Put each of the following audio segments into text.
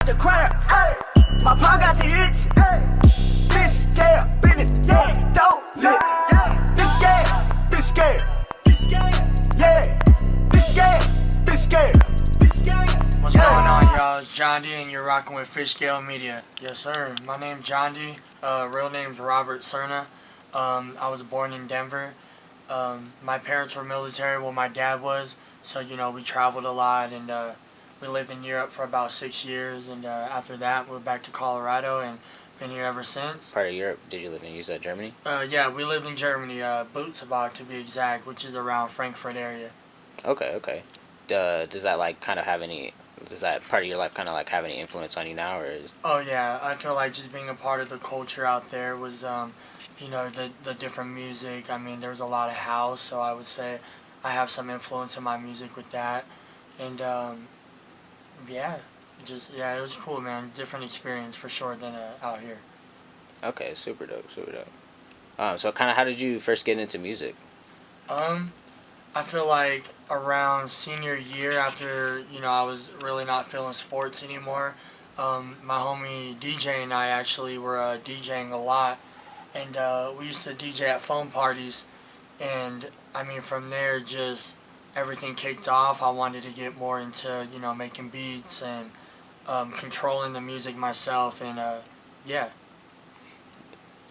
the crowd. My paw got the itch. Fishscale business, yeah, don't lit. Fishscale, yeah. Fishscale. What's going on, y'all? It's Jahndi, and you're rocking with Fishscale Media. Yes, sir. My name's Jahndi. Real name's Robert Cerna. I was born in Denver. My parents were military. Well, my dad was. So, we traveled a lot, and we lived in Europe for about 6 years. And after that, moved back to Colorado, and been here ever since. Part of Europe did you live in? You said Germany? Yeah, we lived in Germany, Bootsbach to be exact, which is around Frankfurt area. Okay. Does that does that part of your life kind of like have any influence on you now, or is? Oh yeah, I feel like just being a part of the culture out there was, the different music. I mean, there's a lot of house, so I would say I have some influence in my music with that, and it was cool, man. Different experience for sure than out here. Okay, super dope. So kind of how did you first get into music? I feel like around senior year, after, I was really not feeling sports anymore, my homie DJ and I actually were DJing a lot, and we used to DJ at phone parties, and I mean from there just everything kicked off. I wanted to get more into, making beats and controlling the music myself, and yeah.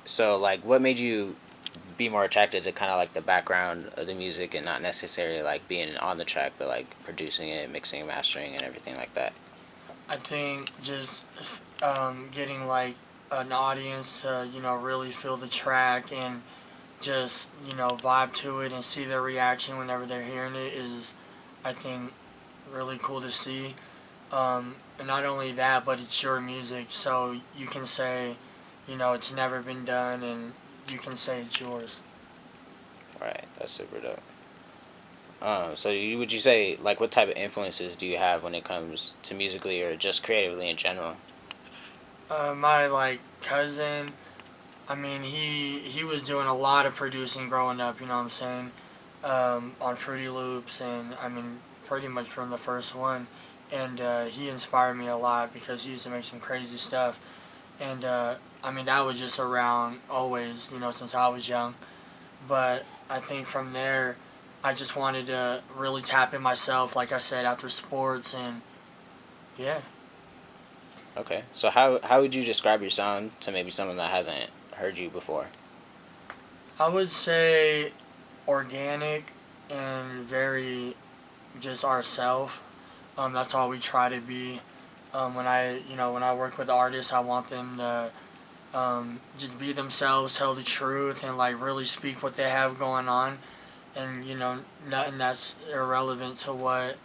So like what made you be more attracted to kind of like the background of the music and not necessarily like being on the track, but like producing it, mixing and mastering and everything like that? I think just getting like an audience to, really feel the track and just, vibe to it and see their reaction whenever they're hearing it is, I think, really cool to see. And not only that, but it's your music, so you can say, it's never been done, and you can say it's yours. Right, that's super dope. Would you say, like, what type of influences do you have when it comes to musically or just creatively in general? My cousin, I mean, he was doing a lot of producing growing up, you know what I'm saying, on Fruity Loops, and I mean, pretty much from the first one, and he inspired me a lot because he used to make some crazy stuff, and I mean, that was just around always, since I was young. But I think from there, I just wanted to really tap in myself, like I said, after sports, and yeah. Okay, so how would you describe your sound to maybe someone that hasn't heard you before? I would say organic and very just ourself. That's all we try to be. When I work with artists, I want them to just be themselves, tell the truth, and really speak what they have going on, and nothing that's irrelevant to what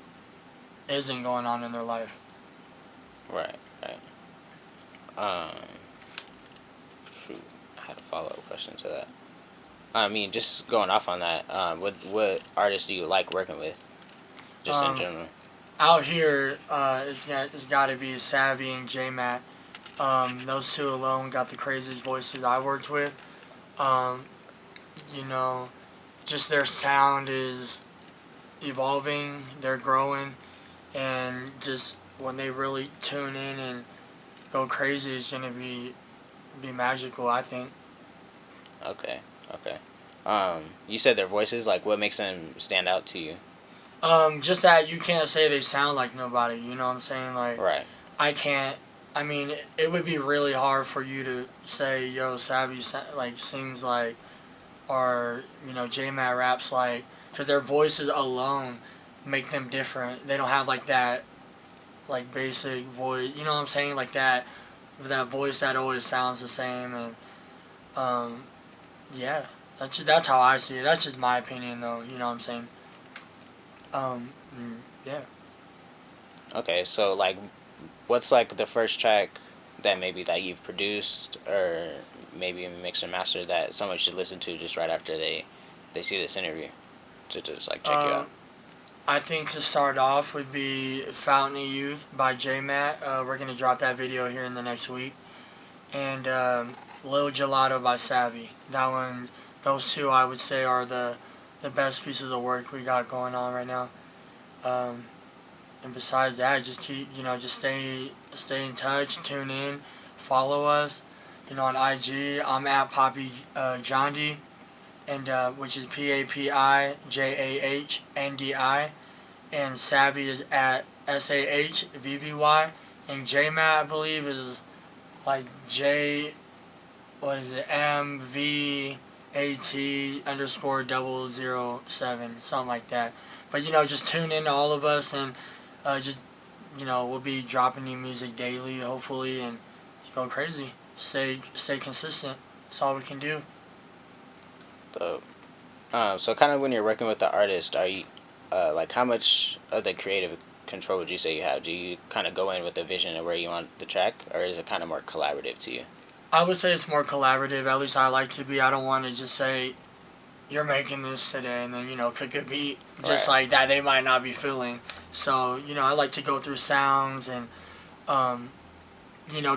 isn't going on in their life. Right. Shoot, I had a follow-up question to that. I mean, just going off on that, what artists do you like working with, just in general? Out here, it's got to be Savvy and J-Mac. Those two alone got the craziest voices I worked with. Just their sound is evolving, they're growing, and just when they really tune in and go crazy, it's gonna be magical, I think. Okay. You said their voices, like what makes them stand out to you? Just that you can't say they sound like nobody, you know what I'm saying? Right. I can't. I mean, it would be really hard for you to say, yo, Savvy sings like, or J-Mac raps like, because their voices alone make them different. They don't have that basic voice. You know what I'm saying? Like that voice that always sounds the same, and yeah, that's how I see it. That's just my opinion, though. You know what I'm saying? Yeah. Okay, so what's the first track that maybe that you've produced or maybe mixed and mastered that someone should listen to just right after they see this interview to just check you out? I think to start off would be Fountain of Youth by J-Mac. We're gonna drop that video here in the next week, and Lil Gelato by Savvy. Those two I would say are the best pieces of work we got going on right now. And besides that, just keep, just stay in touch, tune in, follow us. On IG, I'm at Poppy Jahndi, and which is PAPIJAHNDI, and Savvy is at SAHVVY, and JMat I believe is like J, what is it, MVAT_0007, something like that. But just tune in to all of us, and just we'll be dropping new music daily, hopefully, and just go crazy. Stay consistent. That's all we can do. So, so kind of when you're working with the artist, are you like how much of the creative control would you say you have? Do you kind of go in with a vision of where you want the track, or is it kind of more collaborative to you? I would say it's more collaborative. At least I like to be. I don't want to just say, "You're making this today," and then cook a beat just Right. like that. They might not be feeling. So I like to go through sounds and um,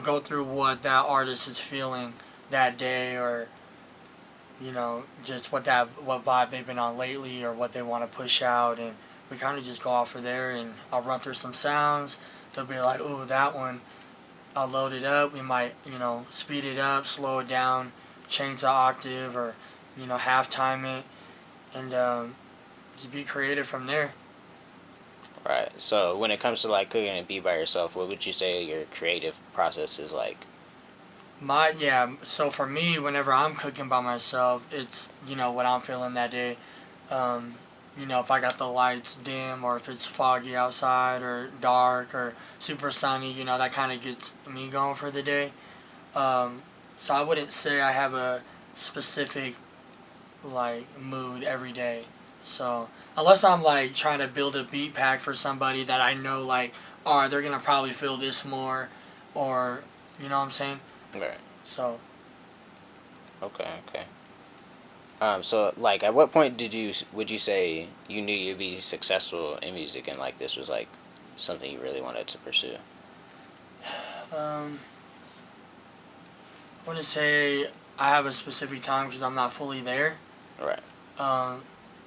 go through what that artist is feeling that day, or just what vibe they've been on lately, or what they want to push out, and we kind of just go off of there. And I'll run through some sounds. They'll be like, "Ooh, that one." I'll load it up. We might speed it up, slow it down, change the octave, or half time it, and just be creative from there. Right. So when it comes to like cooking a beat by yourself, what would you say your creative process is like? So for me, whenever I'm cooking by myself, it's what I'm feeling that day. Um, if I got the lights dim, or if it's foggy outside, or dark, or super sunny, that kind of gets me going for the day. So I wouldn't say I have a specific like mood every day. So unless I'm like trying to build a beat pack for somebody that I know, like, all right, they're gonna probably feel this more, or what I'm saying. Right. So Okay. Okay. So like, at what point would you say you knew you'd be successful in music, and like this was like something you really wanted to pursue? um, I wouldn't say I have a specific time because I'm not fully there. Right. Um,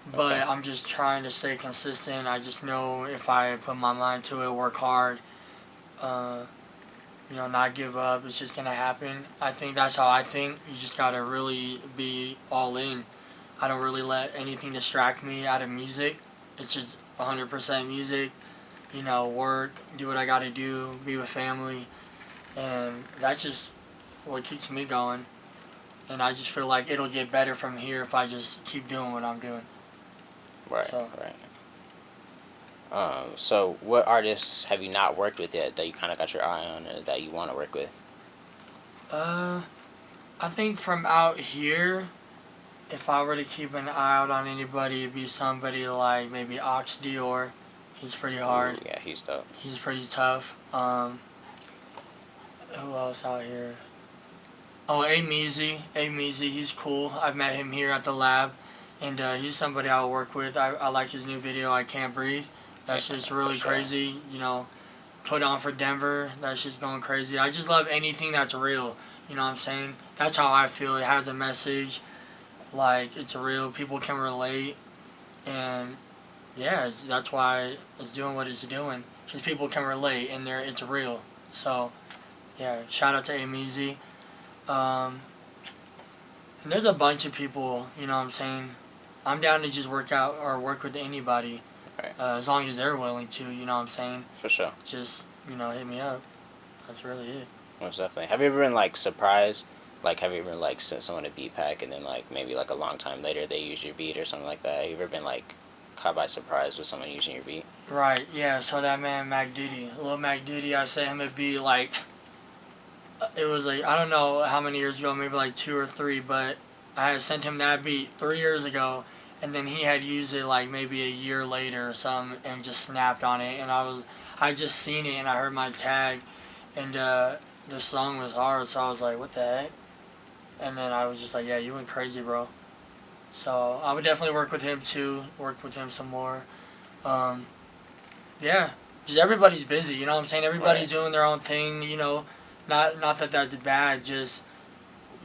Okay. but I'm just trying to stay consistent. I just know if I put my mind to it, work hard, uh, not give up, it's just gonna happen. I think that's how I think. You just gotta really be all in. I don't really let anything distract me out of music. It's just 100% music. Work, do what I gotta do, be with family, and that's just what keeps me going. And I just feel like it'll get better from here if I just keep doing what I'm doing. Right. So, Right. So what artists have you not worked with yet that you kind of got your eye on, or that you want to work with? uh, I think from out here, if I were to keep an eye out on anybody, it'd be somebody like maybe Ox Dior. He's pretty hard. Ooh, yeah, he's dope. He's pretty tough. Who else out here? Oh, A Meezy, he's cool. I've met him here at the lab, and he's somebody I'll work with. I like his new video, I Can't Breathe. That shit's For really sure. crazy. Put on for Denver. That shit's going crazy. I just love anything that's real. You know what I'm saying? That's how I feel. It has a message. Like, it's real. People can relate. And, yeah, that's why it's doing what it's doing. Because people can relate, and it's real. So, yeah, shout out to A-Meezy. Um, and there's a bunch of people, you know what I'm saying? I'm down to just work out or work with anybody, Right. as long as they're willing to, you know what I'm saying? For sure. Just, hit me up. That's really it. Most definitely. Have you ever been like surprised? Like, have you ever like sent someone a beat pack, and then like maybe like a long time later they use your beat or something like that? Have you ever been like caught by surprise with someone using your beat? Right, yeah, so that man Mac Diddy, Lil Mac Diddy, I sent him a beat like, it was like, I don't know how many years ago, maybe like 2 or 3, but I had sent him that beat 3 years ago, and then he had used it like maybe a year later or something, and just snapped on it, and I just seen it, and I heard my tag, and the song was hard, so I was like, what the heck? And then I was just like, yeah, you went crazy, bro. So I would definitely work with him too, work with him some more. Um, yeah, just everybody's busy, you know what I'm saying? Everybody's Right. doing their own thing, not that that's bad, just,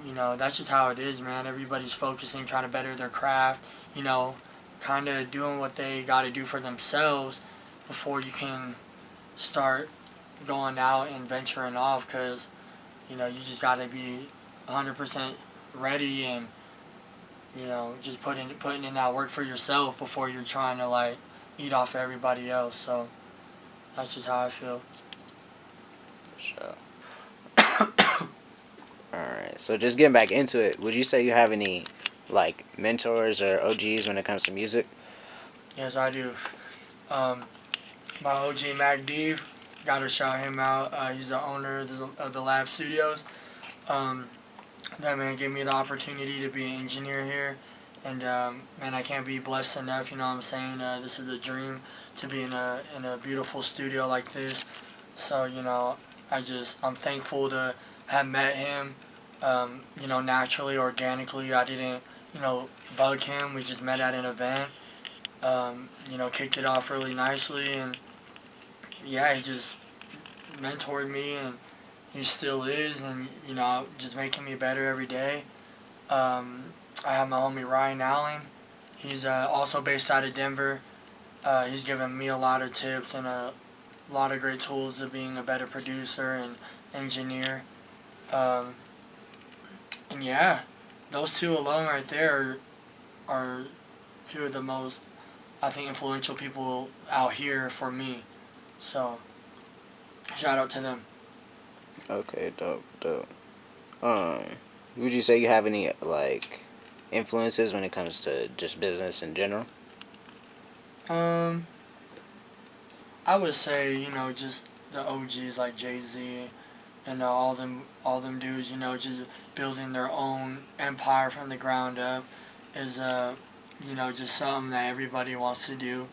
that's just how it is, man. Everybody's focusing, trying to better their craft, kind of doing what they got to do for themselves before you can start, going out and venturing off, because you just got to be 100% ready, and just putting in that work for yourself before you're trying to like eat off everybody else. So that's just how I feel. Sure. All right. So just getting back into it, would you say you have any like mentors or OGs when it comes to music? Yes, I do. Um, my OG Mac D, gotta shout him out. He's the owner of the Lab Studios. Um, that man gave me the opportunity to be an engineer here, and man, I can't be blessed enough. You know what I'm saying? This is a dream to be in a beautiful studio like this. So I'm thankful to have met him. Naturally, organically. I didn't bug him. We just met at an event. Kicked it off really nicely, and yeah, he just mentored me, and he still is, and just making me better every day. I have my homie Ryan Allen. He's also based out of Denver. He's given me a lot of tips and a lot of great tools of being a better producer and engineer. Um, and yeah, those two alone right there are two of the most, I think, influential people out here for me. So shout out to them. Okay, dope, dope. Um, would you say you have any like influences when it comes to just business in general? Um, I would say just the OGs like Jay-Z and all them dudes, just building their own empire from the ground up is just something that everybody wants to do,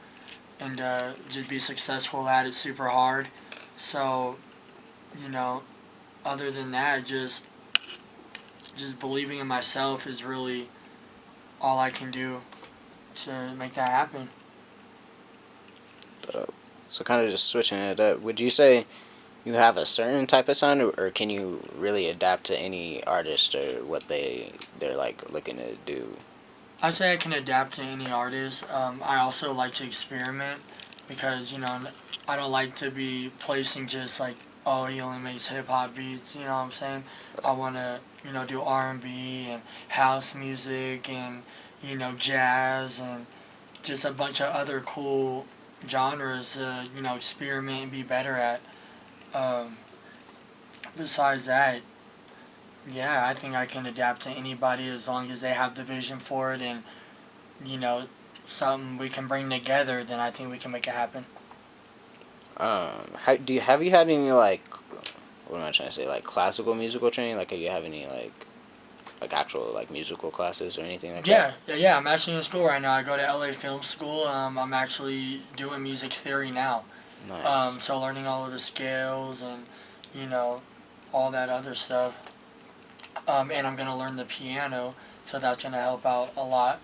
and just be successful at it super hard. So you know other than that, just believing in myself is really all I can do to make that happen. So kind of just switching it up. Would you say you have a certain type of sound, or can you really adapt to any artist or what they're like looking to do? I say I can adapt to any artist. I also like to experiment, because I don't like to be placing just like, oh, he only makes hip hop beats. You know what I'm saying? I want to do R&B and house music, and jazz, and just a bunch of other cool genres. Experiment and be better at. Um, Besides that, yeah, I think I can adapt to anybody as long as they have the vision for it, and you know, something we can bring together, then I think we can make it happen. Have you had any like what am I trying to say, like classical musical training? Like, do you have any like actual like musical classes or anything like that? Yeah. I'm actually in school right now. I go to LA Film School. I'm actually doing music theory now. Nice. So learning all of the scales and you know all that other stuff. And I'm gonna learn the piano, so that's gonna help out a lot.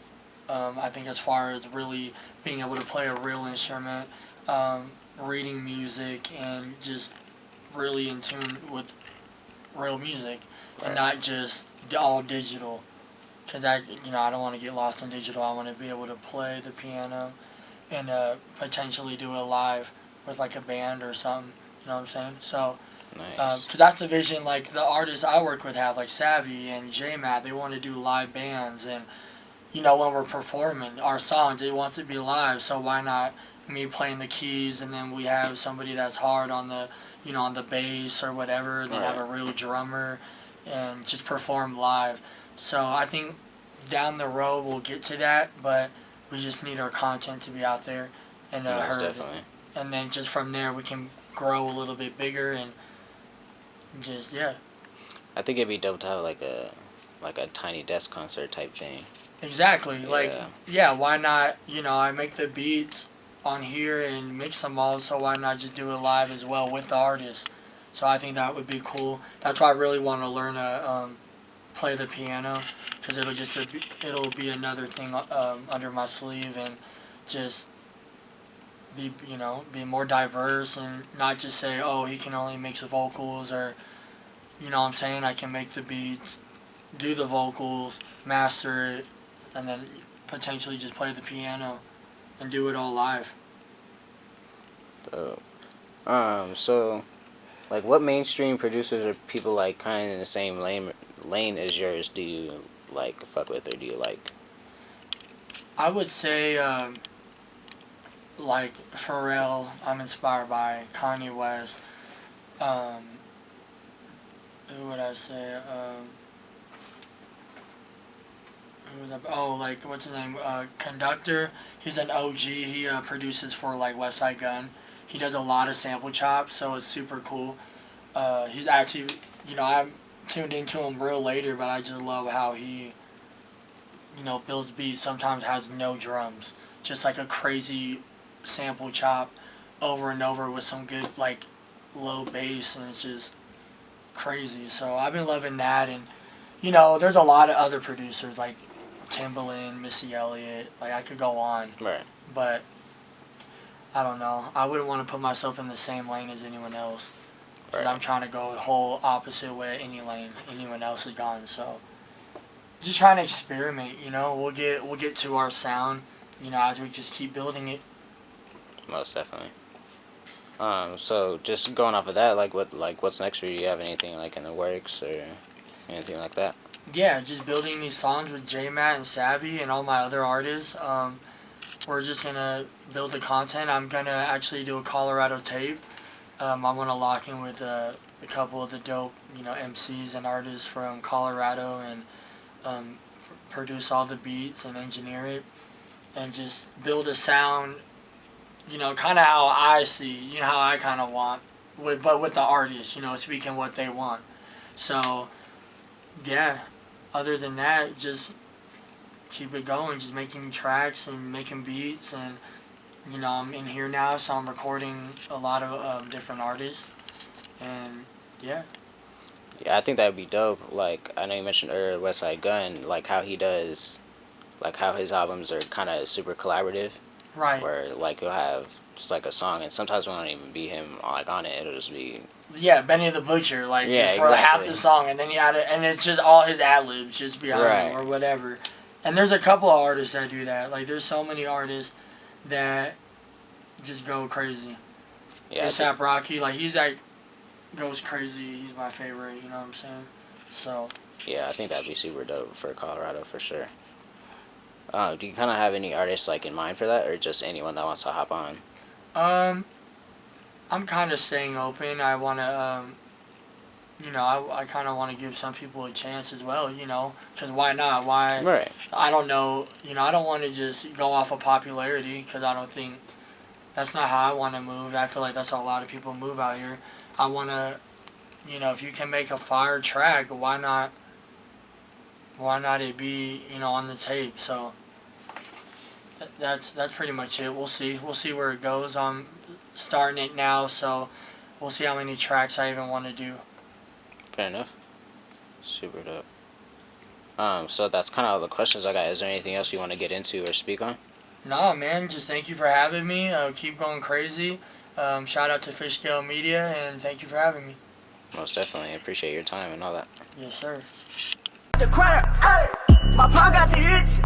I think as far as really being able to play a real instrument, reading music, and just really in tune with real music, and Right. not just all digital. Because I don't want to get lost in digital. I want to be able to play the piano and potentially do it live with like a band or something. You know what I'm saying? So, Nice. cause that's the vision. Like the artists I work with have, like Savvy and J Matt. They want to do live bands, and when we're performing our songs, it wants to be live. So why not me playing the keys, and then we have somebody that's hard on the on the bass or whatever, and then have Right. a real drummer, and just perform live. So I think down the road we'll get to that, but we just need our content to be out there and Most heard, definitely. and then just from there we can grow a little bit bigger, and just yeah. I think it'd be dope to have like a tiny desk concert type thing. Exactly. Like, Yeah. yeah, why not? I make the beats on here and mix them all, so why not just do it live as well with the artist? So I think that would be cool. That's why I really want to learn to play the piano, because it'll be another thing under my sleeve, and just be more diverse, and not just say, oh, he can only mix vocals, or what I'm saying, I can make the beats, do the vocals, master it, and then potentially just play the piano and do it all live. So, so Like, what mainstream producers or people like kind of in the same lane as yours do you like fuck with or do you like? I would say like Pharrell. I'm inspired by Kanye West. Um, who would I say? Who was that? Oh, like what's his name? Conductor. He's an OG. He produces for like West Side Gun. He does a lot of sample chops, so it's super cool. He's actually, I'm tuned into him real later, but I just love how he, builds beats. Sometimes has no drums, just like a crazy sample chop over and over with some good like low bass, and it's just crazy. So I've been loving that, and there's a lot of other producers like Timbaland, Missy Elliott. Like I could go on, Right. but I don't know. I wouldn't want to put myself in the same lane as anyone else. Right. I'm trying to go the whole opposite way any lane anyone else has gone. So just trying to experiment. We'll get to our sound. As we just keep building it. Most definitely. So just going off of that, what's next for you? Do you have anything like in the works or anything like that? Yeah, just building these songs with J Matt and Savvy and all my other artists. We're just gonna build the content. I'm gonna actually do a Colorado tape. I want to lock in with a couple of the dope, MCs and artists from Colorado and produce all the beats and engineer it and just build a sound, kind of how I see, how I kind of want, but with the artists, speaking what they want. So, yeah, other than that, just keep it going, just making tracks and making beats and I'm in here now, so I'm recording a lot of different artists, and yeah. Yeah, I think that would be dope. Like, I know you mentioned earlier West Side Gun, like how he does, like how his albums are kind of super collaborative. Right. Where, like, you'll have just like a song, and sometimes it won't even be him, like, on it. It'll just be... Yeah, Benny the Butcher, like, yeah, just for exactly. half the song, and then you add it, and it's just all his ad-libs just behind him or whatever. And there's a couple of artists that do that. Like, there's so many artists that just go crazy. Yeah, A$AP Rocky, like he's like goes crazy. He's my favorite. You know what I'm saying? So. Yeah, I think that'd be super dope for Colorado for sure. Do you kind of have any artists like in mind for that, or just anyone that wants to hop on? I'm kind of staying open. I wanna I kind of want to give some people a chance as well. Because why not? Why? Right. I don't know. I don't want to just go off of popularity because I don't think. That's not how I want to move. I feel like that's how a lot of people move out here. I want to, if you can make a fire track, why not it be, on the tape? So that's pretty much it. We'll see. We'll see where it goes. I'm starting it now, so we'll see how many tracks I even want to do. Fair enough. Super dope. So that's kind of all the questions I got. Is there anything else you want to get into or speak on? Nah, man, just thank you for having me. Keep going crazy. Shout out to Fishscale Media, and thank you for having me. Most definitely. I appreciate your time and all that. Yes, sir. The crack, my pop got the itch.